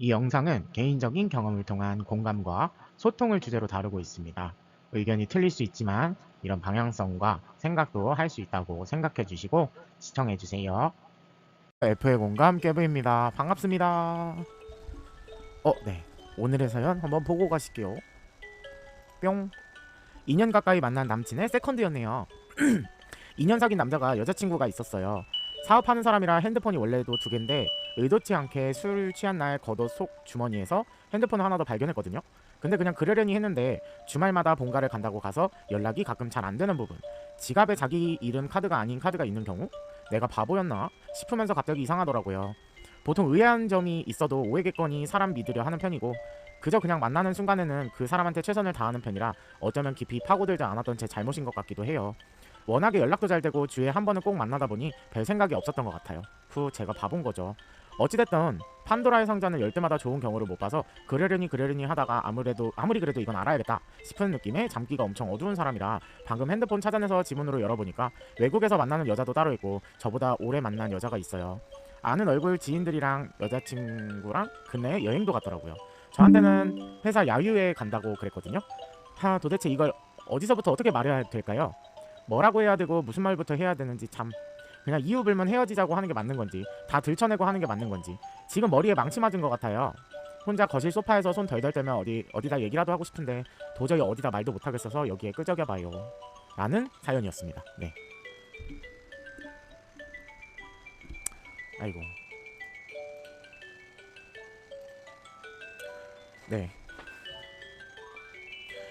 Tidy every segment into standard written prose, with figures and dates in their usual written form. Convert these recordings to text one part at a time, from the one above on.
이 영상은 개인적인 경험을 통한 공감과 소통을 주제로 다루고 있습니다. 의견이 틀릴 수 있지만 이런 방향성과 생각도 할 수 있다고 생각해 주시고 시청해 주세요. F의 공감 깨부입니다. 반갑습니다. 네. 오늘의 사연 한번 보고 가실게요. 뿅. 2년 가까이 만난 남친의 세컨드였네요. 2년 사귄 남자가 여자친구가 있었어요. 사업하는 사람이라 핸드폰이 원래도 2개인데 의도치 않게 술 취한 날 겉옷 속 주머니에서 핸드폰을 하나 더 발견했거든요. 근데 그냥 그러려니 했는데 주말마다 본가를 간다고 가서 연락이 가끔 잘 안 되는 부분, 지갑에 자기 이름 카드가 아닌 카드가 있는 경우, 내가 바보였나 싶으면서 갑자기 이상하더라고요. 보통 의아한 점이 있어도 오해겠거니 사람 믿으려 하는 편이고, 그저 그냥 만나는 순간에는 그 사람한테 최선을 다하는 편이라 어쩌면 깊이 파고들지 않았던 제 잘못인 것 같기도 해요. 워낙에 연락도 잘 되고 주에 한 번은 꼭 만나다 보니 별 생각이 없었던 것 같아요. 제가 바본 거죠. 어찌됐든 판도라의 상자는 열 때마다 좋은 경우를 못 봐서 그러려니 하다가 아무리 그래도 이건 알아야겠다 싶은 느낌에 잠기가 엄청 어두운 사람이라 방금 핸드폰 찾아내서 지문으로 열어보니까 외국에서 만나는 여자도 따로 있고 저보다 오래 만난 여자가 있어요. 아는 얼굴 지인들이랑 여자친구랑 근래에 여행도 갔더라고요. 저한테는 회사 야유회 간다고 그랬거든요. 도대체 이걸 어디서부터 어떻게 말해야 될까요? 뭐라고 해야 되고 무슨 말부터 해야 되는지 참. 그냥 이유 불면 헤어지자고 하는 게 맞는 건지, 다 들춰내고 하는 게 맞는 건지. 지금 머리에 망치 맞은 것 같아요. 혼자 거실 소파에서 손 덜덜 떨면 어디다 얘기라도 하고 싶은데 도저히 어디다 말도 못 하겠어서 여기에 끄적여봐요. 라는 사연이었습니다. 네. 아이고. 네.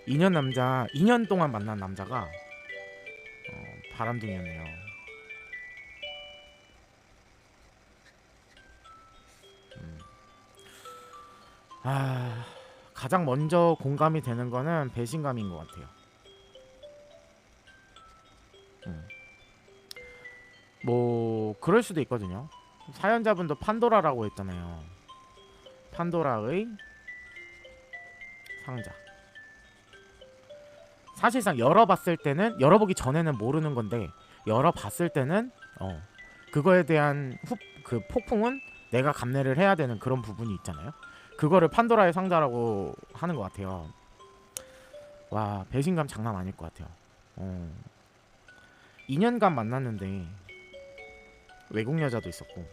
2년 동안 만난 남자가 바람둥이였네요. 가장 먼저 공감이 되는 거는 배신감인 것 같아요. 뭐 그럴 수도 있거든요. 사연자분도 판도라라고 했잖아요. 판도라의 상자. 사실상 열어보기 전에는 모르는 건데 열어봤을 때는 그거에 대한 그 폭풍은 내가 감내를 해야 되는 그런 부분이 있잖아요. 그거를 판도라의 상자라고 하는 것 같아요. 와, 배신감 장난 아닐 것 같아요. 2년간 만났는데 외국 여자도 있었고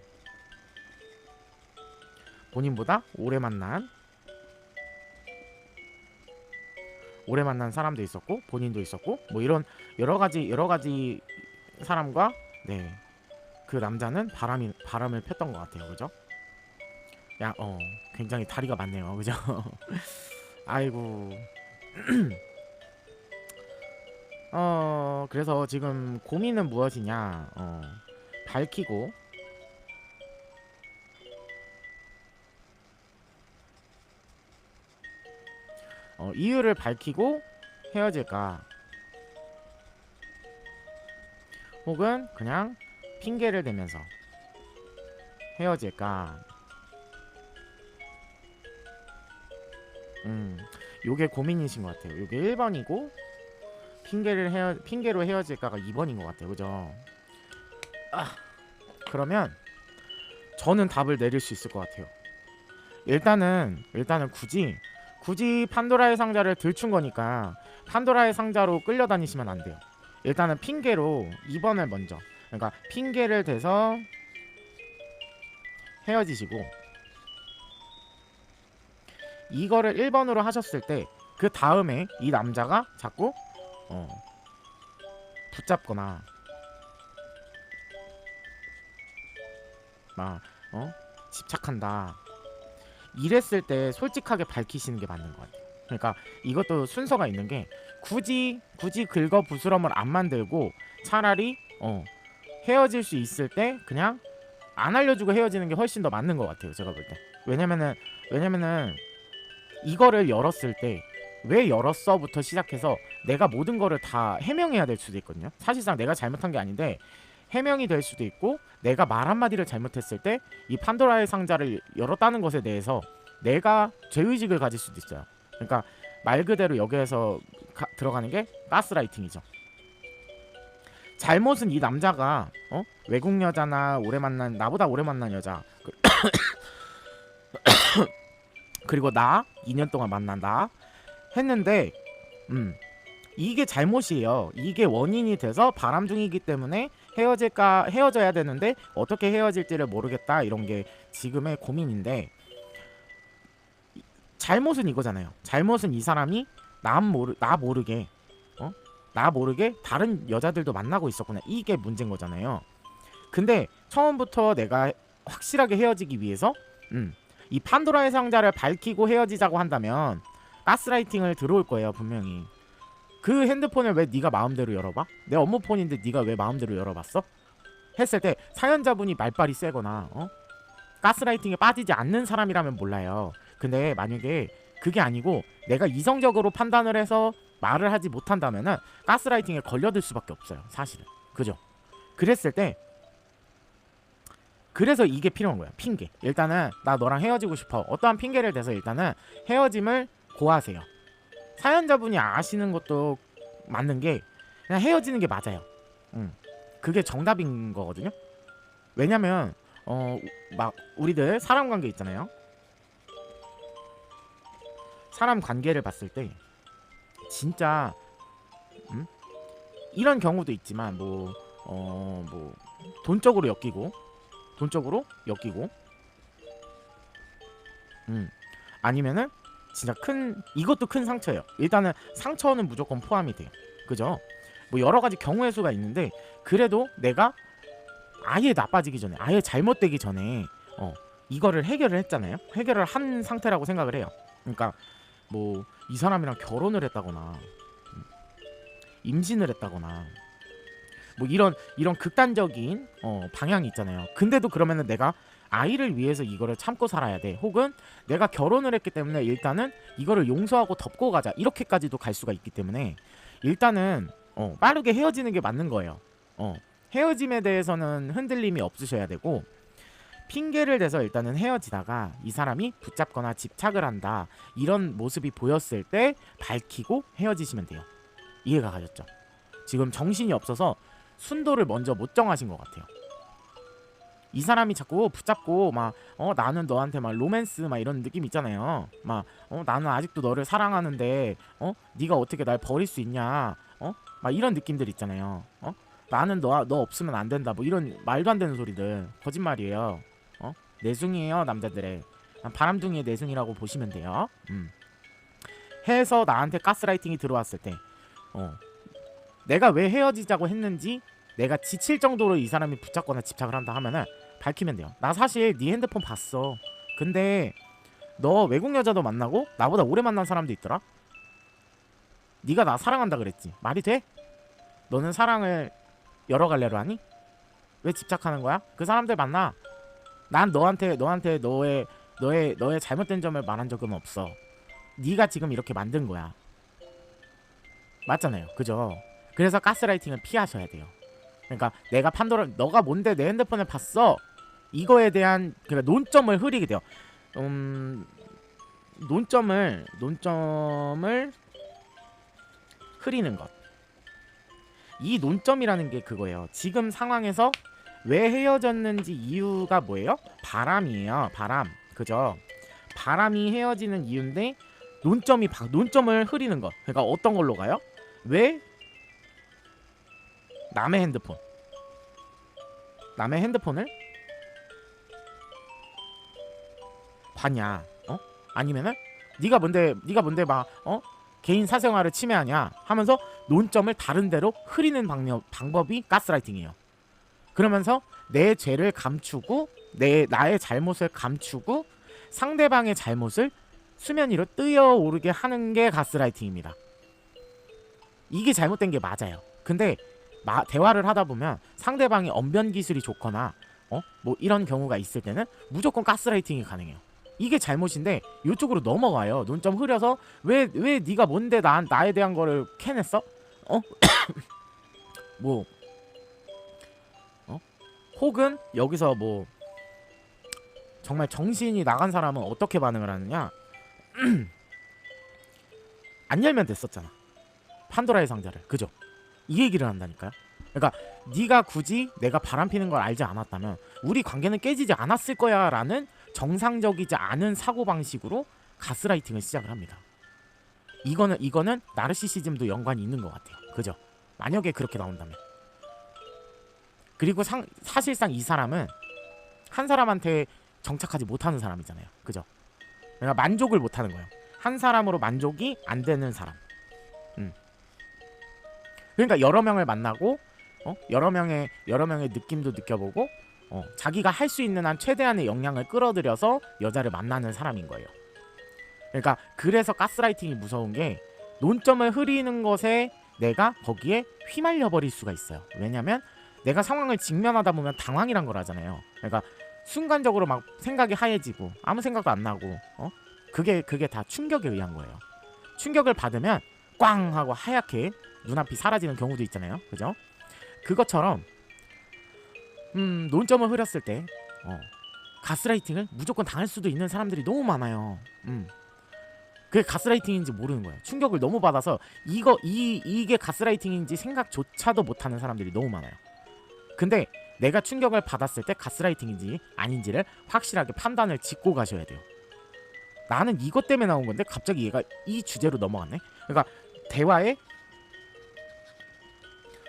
본인보다 오래 만난 사람도 있었고 본인도 있었고 뭐 이런 여러 가지 사람과 그 남자는 바람을 폈던 것 같아요. 그죠? 굉장히 다리가 많네요. 그죠? 아이고. 그래서 지금 고민은 무엇이냐? 밝히고 이유를 밝히고 헤어질까? 혹은 그냥 핑계를 대면서 헤어질까? 요게 고민이신 것 같아요. 요게 1번이고 핑계로 헤어질까가 2번인 것 같아요. 그죠? 그러면 저는 답을 내릴 수 있을 것 같아요. 일단은 굳이 판도라의 상자를 들춘 거니까 판도라의 상자로 끌려다니시면 안 돼요. 일단은 핑계로 2번을 먼저, 그러니까 핑계를 대서 헤어지시고, 이거를 1번으로 하셨을 때 그 다음에 이 남자가 자꾸 붙잡거나 막 집착한다 이랬을 때 솔직하게 밝히시는 게 맞는 것 같아요. 그러니까 이것도 순서가 있는 게 굳이 긁어 부스럼을 안 만들고 차라리 헤어질 수 있을 때 그냥 안 알려주고 헤어지는 게 훨씬 더 맞는 것 같아요. 제가 볼 때. 왜냐면은 이거를 열었을 때 왜 열었어부터 시작해서 내가 모든 거를 다 해명해야 될 수도 있거든요. 사실상 내가 잘못한 게 아닌데 해명이 될 수도 있고, 내가 말 한마디를 잘못했을 때 이 판도라의 상자를 열었다는 것에 대해서 내가 죄의식을 가질 수도 있어요. 그러니까 말 그대로 여기에서 들어가는 게 가스라이팅이죠. 잘못은 이 남자가 외국 여자나 나보다 오래 만난 여자 그리고 나 2년 동안 만난다 했는데 이게 잘못이에요. 이게 원인이 돼서 바람둥이기 때문에 헤어져야 되는데 어떻게 헤어질지를 모르겠다, 이런 게 지금의 고민인데, 잘못은 이거잖아요. 잘못은 이 사람이 나 모르게 나 모르게 다른 여자들도 만나고 있었구나, 이게 문제인 거잖아요. 근데 처음부터 내가 확실하게 헤어지기 위해서 이 판도라의 상자를 밝히고 헤어지자고 한다면 가스라이팅을 들어올 거예요, 분명히. 그 핸드폰을 왜 네가 마음대로 열어봐? 내 업무 폰인데 네가 왜 마음대로 열어봤어? 했을 때 사연자분이 말빨이 세거나 가스라이팅에 빠지지 않는 사람이라면 몰라요. 근데 만약에 그게 아니고 내가 이성적으로 판단을 해서 말을 하지 못한다면은 가스라이팅에 걸려들 수밖에 없어요, 사실은. 그죠? 그랬을 때, 그래서 이게 필요한 거야, 핑계. 일단은 나 너랑 헤어지고 싶어, 어떠한 핑계를 대서 일단은 헤어짐을 고하세요. 사연자분이 아시는 것도 맞는 게 그냥 헤어지는 게 맞아요. 그게 정답인 거거든요. 왜냐면 막 우리들 사람 관계 있잖아요. 사람 관계를 봤을 때 진짜 이런 경우도 있지만 뭐 돈적으로 엮이고 아니면은 진짜 이것도 큰 상처예요. 일단은 상처는 무조건 포함이 돼요. 그죠? 뭐 여러 가지 경우의 수가 있는데, 그래도 내가 아예 나빠지기 전에, 아예 잘못되기 전에 이거를 해결을 했잖아요. 해결을 한 상태라고 생각을 해요. 그러니까 뭐 이 사람이랑 결혼을 했다거나 임신을 했다거나 뭐 이런 극단적인 방향이 있잖아요. 근데도 그러면은 내가 아이를 위해서 이거를 참고 살아야 돼, 혹은 내가 결혼을 했기 때문에 일단은 이거를 용서하고 덮고 가자, 이렇게까지도 갈 수가 있기 때문에 일단은 빠르게 헤어지는 게 맞는 거예요. 헤어짐에 대해서는 흔들림이 없으셔야 되고, 핑계를 대서 일단은 헤어지다가 이 사람이 붙잡거나 집착을 한다, 이런 모습이 보였을 때 밝히고 헤어지시면 돼요. 이해가 가셨죠? 지금 정신이 없어서 순도를 먼저 못 정하신 것 같아요. 이 사람이 자꾸 붙잡고 막 나는 너한테 막 로맨스 막 이런 느낌 있잖아요. 막 나는 아직도 너를 사랑하는데 네가 어떻게 날 버릴 수 있냐, 막 이런 느낌들 있잖아요. 나는 너 없으면 안 된다, 뭐 이런 말도 안 되는 소리들, 거짓말이에요. 내숭이에요, 남자들의. 바람둥이의 내숭이라고 보시면 돼요. 해서 나한테 가스라이팅이 들어왔을 때 내가 왜 헤어지자고 했는지 내가 지칠 정도로 이 사람이 붙잡거나 집착을 한다 하면은 밝히면 돼요. 나 사실 네 핸드폰 봤어. 근데 너 외국 여자도 만나고 나보다 오래 만난 사람도 있더라. 네가 나 사랑한다 그랬지. 말이 돼? 너는 사랑을 여러 갈래로 하니? 왜 집착하는 거야? 그 사람들 만나. 난 너한테 너의 잘못된 점을 말한 적은 없어. 네가 지금 이렇게 만든 거야. 맞잖아요. 그죠? 그래서 가스라이팅을 피하셔야 돼요. 그러니까 내가 너가 뭔데 내 핸드폰을 봤어, 이거에 대한 그러니까 논점을 흐리게 돼요. 논점을 흐리는 것. 이 논점이라는 게 그거예요. 지금 상황에서 왜 헤어졌는지 이유가 뭐예요? 바람이에요. 바람. 그죠? 바람이 헤어지는 이유인데 논점을 흐리는 것. 그러니까 어떤 걸로 가요? 왜 남의 핸드폰을 봤냐? 아니면은 네가 뭔데 막 개인 사생활을 침해하냐 하면서 논점을 다른 데로 흐리는 방법이 가스라이팅이에요. 그러면서 내 죄를 감추고 나의 잘못을 감추고 상대방의 잘못을 수면 위로 뜨여오르게 하는 게 가스라이팅입니다. 이게 잘못된 게 맞아요. 근데 대화를 하다 보면 상대방이 언변 기술이 좋거나 뭐 이런 경우가 있을 때는 무조건 가스라이팅이 가능해요. 이게 잘못인데 이쪽으로 넘어가요. 논점 흐려서 왜 네가 뭔데 나에 대한 거를 캐냈어? 뭐 혹은 여기서 뭐 정말 정신이 나간 사람은 어떻게 반응을 하느냐? 안 열면 됐었잖아, 판도라의 상자를. 그죠? 이 얘기를 한다니까요. 그러니까 네가 굳이 내가 바람피는 걸 알지 않았다면 우리 관계는 깨지지 않았을 거야 라는 정상적이지 않은 사고방식으로 가스라이팅을 시작을 합니다. 이거는 나르시시즘도 연관이 있는 것 같아요. 그죠? 만약에 그렇게 나온다면. 그리고 사실상 이 사람은 한 사람한테 정착하지 못하는 사람이잖아요. 그죠? 그러니까 만족을 못하는 거예요. 한 사람으로 만족이 안 되는 사람. 그러니까 여러 명을 만나고 여러 명의 느낌도 느껴보고 자기가 할 수 있는 한 최대한의 역량을 끌어들여서 여자를 만나는 사람인 거예요. 그러니까 그래서 가스라이팅이 무서운 게 논점을 흐리는 것에 내가 거기에 휘말려 버릴 수가 있어요. 왜냐면 내가 상황을 직면하다 보면 당황이란 걸 하잖아요. 그러니까 순간적으로 막 생각이 하얘지고 아무 생각도 안 나고 그게 다 충격에 의한 거예요. 충격을 받으면 꽝 하고 하얗게 눈앞이 사라지는 경우도 있잖아요. 그죠? 그것처럼 논점을 흐렸을 때 가스라이팅을 무조건 당할 수도 있는 사람들이 너무 많아요. 그게 가스라이팅인지 모르는 거예요. 충격을 너무 받아서 이게 가스라이팅인지 생각조차도 못하는 사람들이 너무 많아요. 근데 내가 충격을 받았을 때 가스라이팅인지 아닌지를 확실하게 판단을 짓고 가셔야 돼요. 나는 이것 때문에 나온 건데 갑자기 얘가 이 주제로 넘어갔네. 그러니까 대화의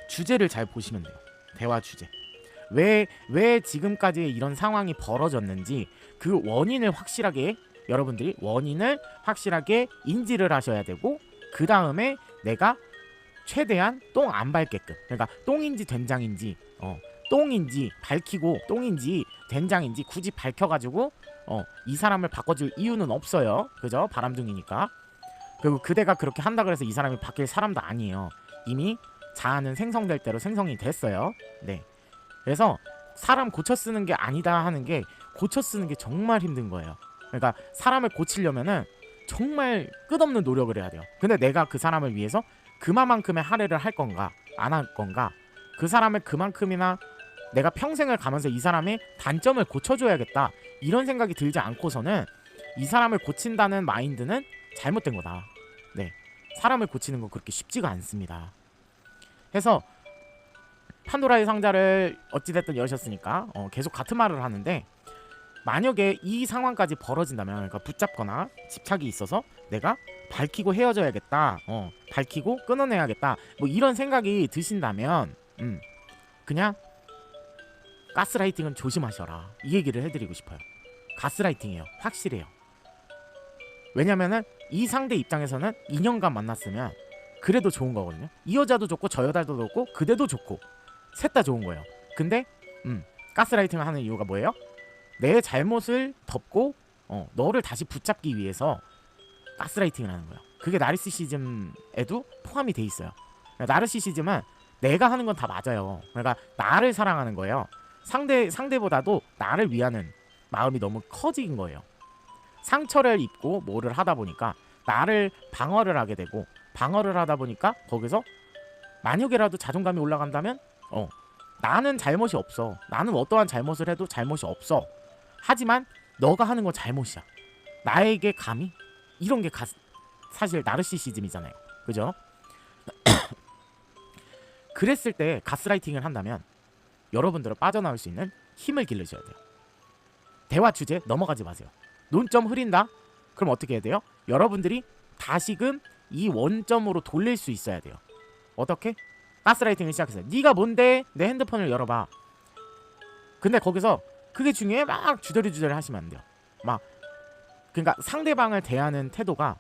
주제를 잘 보시면 돼요. 대화 주제. 왜 지금까지 이런 상황이 벌어졌는지 그 원인을 확실하게 여러분들이 원인을 확실하게 인지를 하셔야 되고 그 다음에 내가 최대한 똥 안 밟게끔 그러니까 똥인지 된장인지 똥인지 밝히고 똥인지 된장인지 굳이 밝혀가지고 이 사람을 바꿔줄 이유는 없어요. 그죠? 바람둥이니까. 그리고 그대가 그렇게 한다 그래서 이 사람이 바뀔 사람도 아니에요. 이미 자아는 생성될 대로 생성이 됐어요. 네. 그래서 사람 고쳐 쓰는 게 아니다 하는 게 고쳐 쓰는 게 정말 힘든 거예요. 그러니까 사람을 고치려면은 정말 끝없는 노력을 해야 돼요. 근데 내가 그 사람을 위해서 그만큼의 할애를 할 건가 안 할 건가 그 사람을 그만큼이나 내가 평생을 가면서 이 사람의 단점을 고쳐줘야겠다 이런 생각이 들지 않고서는 이 사람을 고친다는 마인드는 잘못된 거다. 네, 사람을 고치는 거 그렇게 쉽지가 않습니다. 해서 판도라의 상자를 어찌됐든 여셨으니까 계속 같은 말을 하는데 만약에 이 상황까지 벌어진다면 그러니까 붙잡거나 집착이 있어서 내가 밝히고 헤어져야겠다 밝히고 끊어내야겠다 뭐 이런 생각이 드신다면 그냥 가스라이팅은 조심하셔라 이 얘기를 해드리고 싶어요. 가스라이팅이에요. 확실해요. 왜냐면은 이 상대 입장에서는 2년간 만났으면 그래도 좋은 거거든요. 이 여자도 좋고 저 여자도 좋고 그대도 좋고 셋 다 좋은 거예요. 근데 가스라이팅을 하는 이유가 뭐예요? 내 잘못을 덮고 너를 다시 붙잡기 위해서 가스라이팅을 하는 거예요. 그게 나르시시즘에도 포함이 돼 있어요. 나르시시즘은 내가 하는 건 다 맞아요. 그러니까 나를 사랑하는 거예요. 상대보다도 나를 위하는 마음이 너무 커진 거예요. 상처를 입고 뭐를 하다 보니까 나를 방어를 하게 되고 방어를 하다 보니까 거기서 만약에라도 자존감이 올라간다면 나는 잘못이 없어. 나는 어떠한 잘못을 해도 잘못이 없어. 하지만 너가 하는 건 잘못이야. 나에게 감히? 이런 게 사실 나르시시즘이잖아요. 그죠? 그랬을 때 가스라이팅을 한다면 여러분들은 빠져나올 수 있는 힘을 기르셔야 돼요. 대화 주제 넘어가지 마세요. 논점 흐린다? 그럼 어떻게 해야 돼요? 여러분들이 다시금 이 원점으로 돌릴 수 있어야 돼요. 어떻게? 가스라이팅을 시작했어요. 네가 뭔데? 내 핸드폰을 열어봐. 근데 거기서 그게 중요해? 막 주저리 하시면 안 돼요. 막 그러니까 상대방을 대하는 태도가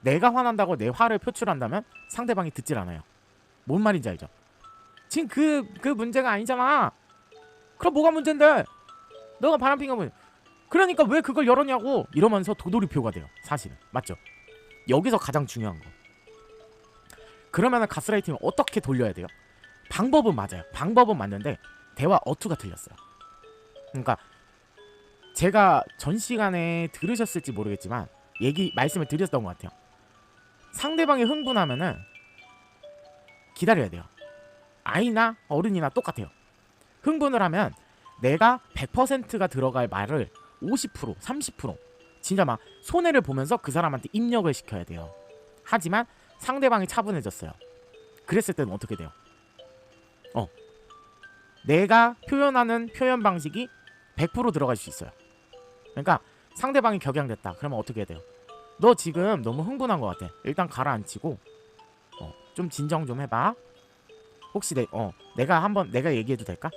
내가 화난다고 내 화를 표출한다면 상대방이 듣질 않아요. 뭔 말인지 알죠? 지금 그 문제가 아니잖아. 그럼 뭐가 문제인데? 너가 바람핀 거 그러니까 왜 그걸 열었냐고 이러면서 도돌이표가 돼요. 사실은 맞죠? 여기서 가장 중요한 거. 그러면은 가스라이팅을 어떻게 돌려야 돼요? 방법은 맞아요. 방법은 맞는데 대화 어투가 틀렸어요. 그러니까 제가 전 시간에 들으셨을지 모르겠지만 말씀을 드렸던 것 같아요. 상대방이 흥분하면은 기다려야 돼요. 아이나 어른이나 똑같아요. 흥분을 하면 내가 100%가 들어갈 말을 50%, 30% 진짜 막 손해를 보면서 그 사람한테 입력을 시켜야 돼요. 하지만 상대방이 차분해졌어요. 그랬을 때는 어떻게 돼요? 내가 표현하는 표현 방식이 100% 들어갈 수 있어요. 그러니까 상대방이 격양됐다. 그러면 어떻게 해야 돼요? 너 지금 너무 흥분한 것 같아. 일단 가라앉히고 좀 진정 좀 해봐. 혹시 내가 얘기해도 될까?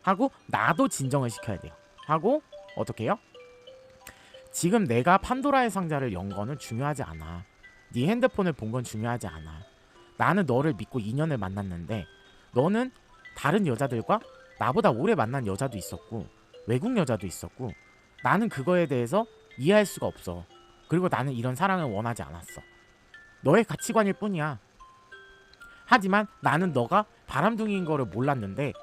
하고 나도 진정을 시켜야 돼요. 하고 어떻게 해요? 지금 내가 판도라의 상자를 연 거는 중요하지 않아. 네 핸드폰을 본 건 중요하지 않아. 나는 너를 믿고 2년을 만났는데 너는 다른 여자들과 나보다 오래 만난 여자도 있었고 외국 여자도 있었고 나는 그거에 대해서 이해할 수가 없어. 그리고 나는 이런 사랑을 원하지 않았어. 너의 가치관일 뿐이야. 하지만 나는 너가 바람둥이인 거를 몰랐는데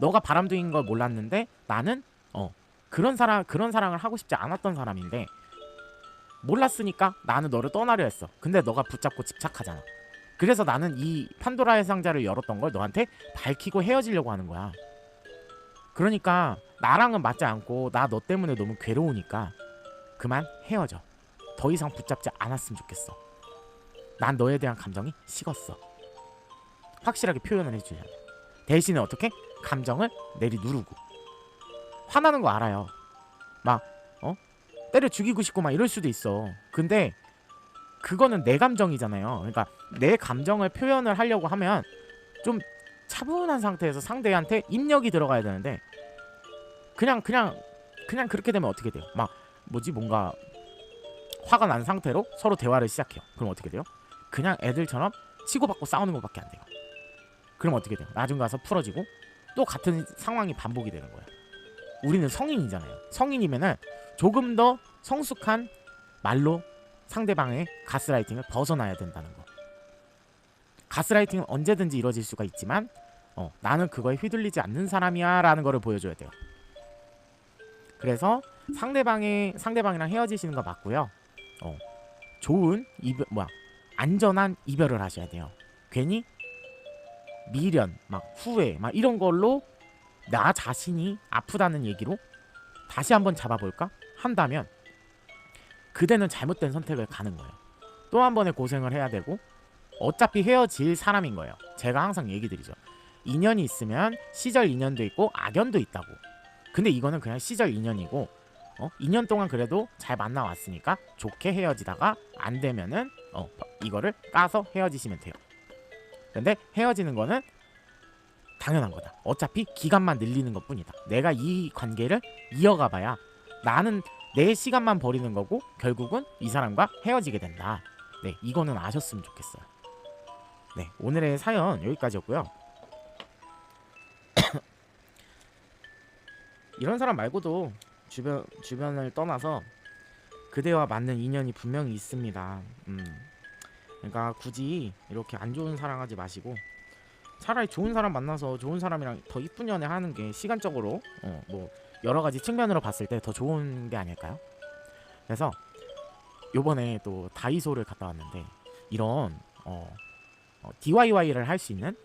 너가 바람둥이인 걸 몰랐는데 나는 그런 사랑을 하고 싶지 않았던 사람인데 몰랐으니까 나는 너를 떠나려 했어. 근데 너가 붙잡고 집착하잖아. 그래서 나는 이 판도라의 상자를 열었던 걸 너한테 밝히고 헤어지려고 하는 거야. 그러니까 나랑은 맞지 않고 나 너 때문에 너무 괴로우니까 그만 헤어져. 더 이상 붙잡지 않았으면 좋겠어. 난 너에 대한 감정이 식었어. 확실하게 표현을 해줘야 돼. 대신에 어떻게? 감정을 내리누르고. 화나는 거 알아요. 막 때려 죽이고 싶고 막 이럴 수도 있어. 근데 그거는 내 감정이잖아요. 그러니까 내 감정을 표현을 하려고 하면 좀 차분한 상태에서 상대한테 입력이 들어가야 되는데 그냥 그렇게 되면 어떻게 돼요? 막 뭔가 화가 난 상태로 서로 대화를 시작해요. 그럼 어떻게 돼요? 그냥 애들처럼 치고받고 싸우는 것밖에 안 돼요. 그럼 어떻게 돼요? 나중 가서 풀어지고 또 같은 상황이 반복이 되는 거예요. 우리는 성인이잖아요. 성인이면은 조금 더 성숙한 말로 상대방의 가스라이팅을 벗어나야 된다는 거. 가스라이팅은 언제든지 이루어질 수가 있지만 나는 그거에 휘둘리지 않는 사람이야 라는 거를 보여줘야 돼요. 그래서 상대방이랑 헤어지시는 거 맞고요. 좋은 안전한 이별을 하셔야 돼요. 괜히 미련, 후회, 이런 걸로 나 자신이 아프다는 얘기로 다시 한번 잡아볼까 한다면 그대는 잘못된 선택을 가는 거예요. 또 한 번의 고생을 해야 되고 어차피 헤어질 사람인 거예요. 제가 항상 얘기 드리죠. 인연이 있으면 시절 인연도 있고 악연도 있다고. 근데 이거는 그냥 시절 인연이고 2년 동안 그래도 잘 만나왔으니까 좋게 헤어지다가 안 되면은 이거를 까서 헤어지시면 돼요. 근데 헤어지는 거는 당연한 거다. 어차피 기간만 늘리는 것 뿐이다. 내가 이 관계를 이어가 봐야 나는 내 시간만 버리는 거고 결국은 이 사람과 헤어지게 된다. 네, 이거는 아셨으면 좋겠어요. 네, 오늘의 사연 여기까지였고요. 이런 사람 말고도 주변을 떠나서 그대와 맞는 인연이 분명히 있습니다. 그러니까 굳이 이렇게 안 좋은 사랑하지 마시고 차라리 좋은 사람 만나서 좋은 사람이랑 더 이쁜 연애 하는 게 시간적으로 여러 가지 측면으로 봤을 때 더 좋은 게 아닐까요? 그래서 요번에 또 다이소를 갔다 왔는데 이런 DIY를 할 수 있는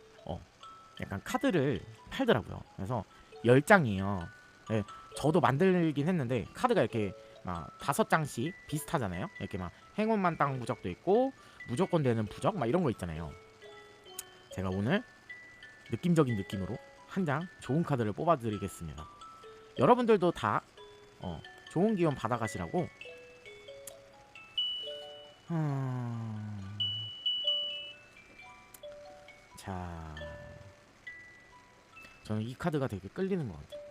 약간 카드를 팔더라고요. 그래서 10장이에요. 네, 저도 만들긴 했는데 카드가 이렇게 막 5장씩 비슷하잖아요. 이렇게 막 행운만 땅 부적도 있고 무조건 되는 부적 이런 거 있잖아요. 제가 오늘 느낌적인 느낌으로 한 장 좋은 카드를 뽑아드리겠습니다. 여러분들도 다 좋은 기운 받아가시라고 자, 저는 이 카드가 되게 끌리는 것 같아요.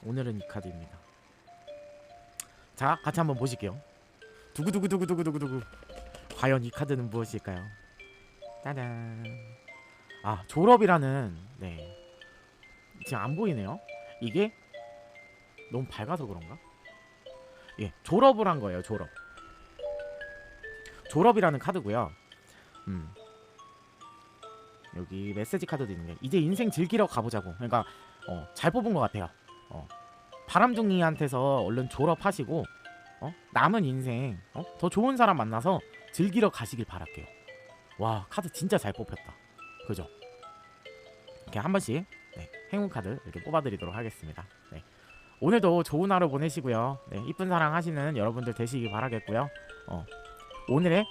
오늘은 이 카드입니다. 자, 같이 한번 보실게요. 두구두구두구두구두구. 과연 이 카드는 무엇일까요? 짜잔. 졸업이라는, 네, 지금 안 보이네요. 이게 너무 밝아서 그런가? 예, 졸업을 한 거예요. 졸업이라는 카드고요. 여기 메시지 카드도 있는 게 이제 인생 즐기러 가보자고. 그러니까 잘 뽑은 것 같아요. 바람둥이한테서 얼른 졸업하시고 남은 인생 더 좋은 사람 만나서 즐기러 가시길 바랄게요. 와, 카드 진짜 잘 뽑혔다. 그죠? 이렇게 한 번씩 행운 카드 이렇게 뽑아드리도록 하겠습니다. 네. 오늘도 좋은 하루 보내시고요. 네, 이쁜 사랑 하시는 여러분들 되시길 바라겠고요. 오늘의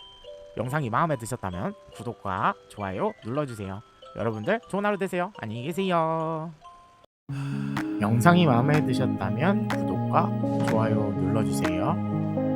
영상이 마음에 드셨다면 구독과 좋아요 눌러주세요. 여러분들 좋은 하루 되세요. 안녕히 계세요. 영상이 마음에 드셨다면 구독 구독과 좋아요 눌러주세요.